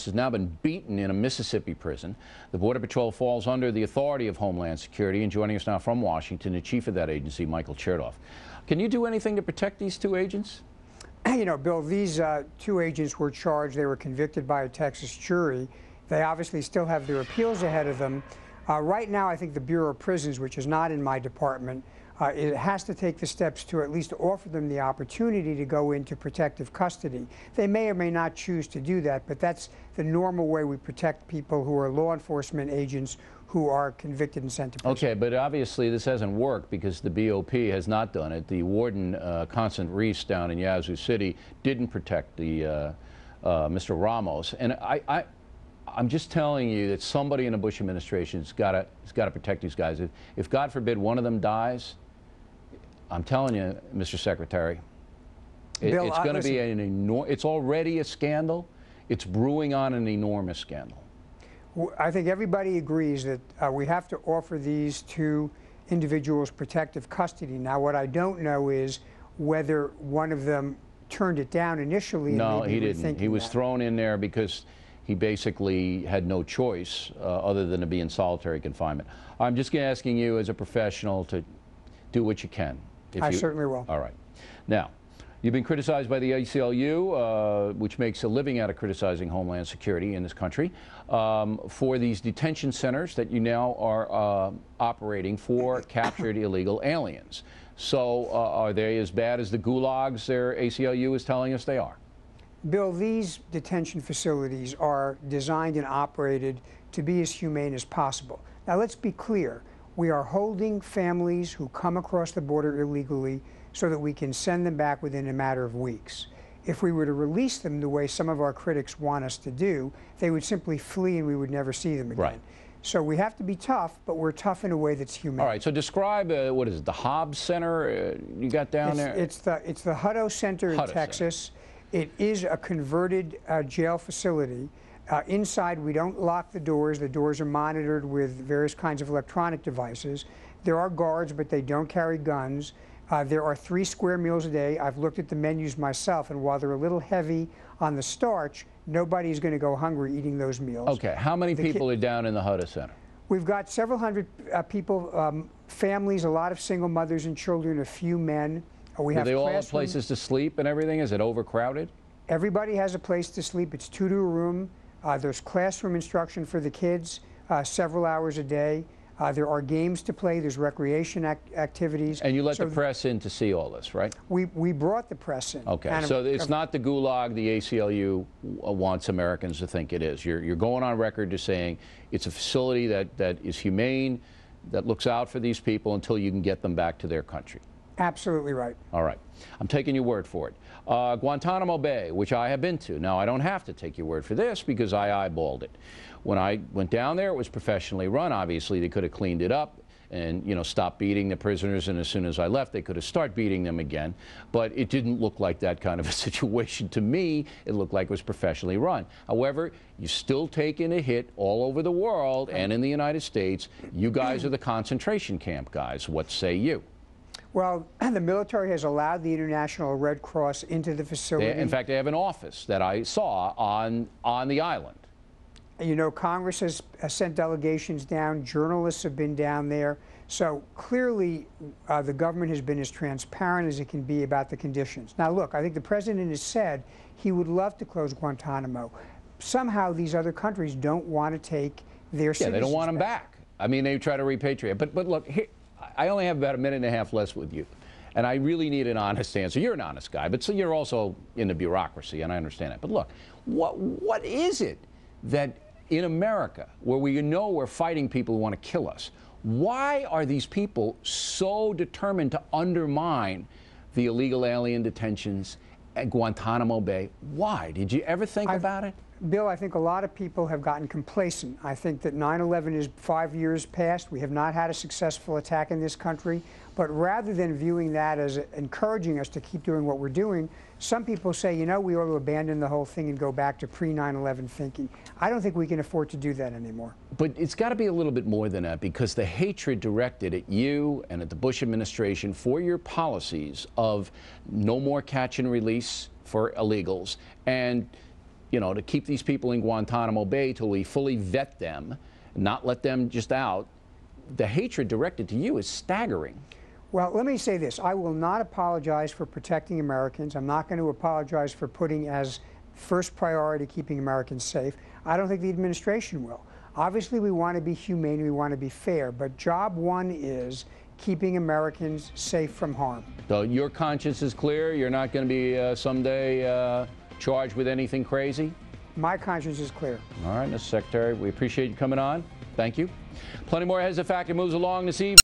has now been beaten in a Mississippi prison. The Border Patrol falls under the authority of Homeland Security, and joining us now from Washington, the chief of that agency, Michael Chertoff. Can you do anything to protect these two agents? You know, Bill, these two agents were charged. They were convicted by a Texas jury. They obviously still have their appeals ahead of them. Right now, I think the Bureau of Prisons, which is not in my department, it has to take the steps to at least offer them the opportunity to go into protective custody. They may or may not choose to do that, but that's the normal way we protect people who are law enforcement agents who are convicted and sent to prison. Okay, but obviously this hasn't worked because the BOP has not done it. The warden, Constant Reese, down in Yazoo City, didn't protect the Mr. Ramos, and I'm just telling you that somebody in the Bush administration has got to protect these guys. If God forbid one of them dies, I'm telling you, Mr. Secretary, Bill, it's going to be an enormous. It's already a scandal. It's brewing on an enormous scandal. I think everybody agrees that we have to offer these two individuals protective custody. Now, what I don't know is whether one of them turned it down initially. No, he didn't. He was thrown in there because he basically had no choice other than to be in solitary confinement. I'm just asking you as a professional to do what you can. I certainly will. All right. Now, you've been criticized by the ACLU, which makes a living out of criticizing Homeland Security in this country, for these detention centers that you now are operating for captured illegal aliens. So are they as bad as the gulags their ACLU is telling us they are? Bill, these detention facilities are designed and operated to be as humane as possible. Now, let's be clear. We are holding families who come across the border illegally so that we can send them back within a matter of weeks. If we were to release them the way some of our critics want us to do, they would simply flee and we would never see them again. Right. So we have to be tough, but we're tough in a way that's humane. All right, so describe, what is it, the Hobbs Center you got down there? It's the Hutto Center in Texas. It is a converted jail facility. Inside, we don't lock the doors. The doors are monitored with various kinds of electronic devices. There are guards, but they don't carry guns. There are 3 square meals a day. I've looked at the menus myself, and while they're a little heavy on the starch, nobody's going to go hungry eating those meals. Okay, how many people are down in the Hutto Center? We've got several hundred people, families, a lot of single mothers and children, a few men. We have Are they all have places to sleep and everything? Is it overcrowded? Everybody has a place to sleep. It's 2 to a room. There's classroom instruction for the kids several hours a day. There are games to play. There's recreation activities. And you let the press in to see all this, right? We brought the press in. Okay, so it's not the gulag the ACLU wants Americans to think it is. You're going on record to saying it's a facility that is humane, that looks out for these people until you can get them back to their country. Absolutely right. All right. I'm taking your word for it. Guantanamo Bay, which I have been to. Now, I don't have to take your word for this because I eyeballed it. When I went down there, it was professionally run. Obviously, they could have cleaned it up and, you know, stopped beating the prisoners, and as soon as I left, they could have started beating them again. But it didn't look like that kind of a situation to me. It looked like it was professionally run. However, you're still taking a hit all over the world and in the United States. You guys are the concentration camp guys. What say you? Well, the military has allowed the International Red Cross into the facility. In fact, they have an office that I saw on the island. You know, Congress has sent delegations down. Journalists have been down there. So clearly, the government has been as transparent as it can be about the conditions. Now, look, I think the president has said he would love to close Guantanamo. Somehow, these other countries don't want to take their citizens. Yeah, they don't want them back. I mean, they try to repatriate. But look, here, I only have about a minute and a half left with you, and I really need an honest answer. You're an honest guy, but so you're also in the bureaucracy, and I understand that. But look, what is it that in America, where we know we're fighting people who want to kill us, why are these people so determined to undermine the illegal alien detentions at Guantanamo Bay? Why? Did you ever think about it? Bill, I think a lot of people have gotten complacent. I think that 9/11 is 5 years past. We have not had a successful attack in this country. But rather than viewing that as encouraging us to keep doing what we're doing, some people say, you know, we ought to abandon the whole thing and go back to pre-9/11 thinking. I don't think we can afford to do that anymore. But it's got to be a little bit more than that, because the hatred directed at you and at the Bush administration for your policies of no more catch and release for illegals and you know, to keep these people in Guantanamo Bay till we fully vet them, not let them just out. The hatred directed to you is staggering. Well, let me say this. I will not apologize for protecting Americans. I'm not going to apologize for putting as first priority keeping Americans safe. I don't think the administration will. Obviously, we want to be humane, we want to be fair, but job one is keeping Americans safe from harm. So your conscience is clear? You're not going to be someday charged with anything crazy? My conscience is clear. All right, Mr. Secretary, we appreciate you coming on. Thank you. Plenty more Heads of Fact moves along this evening.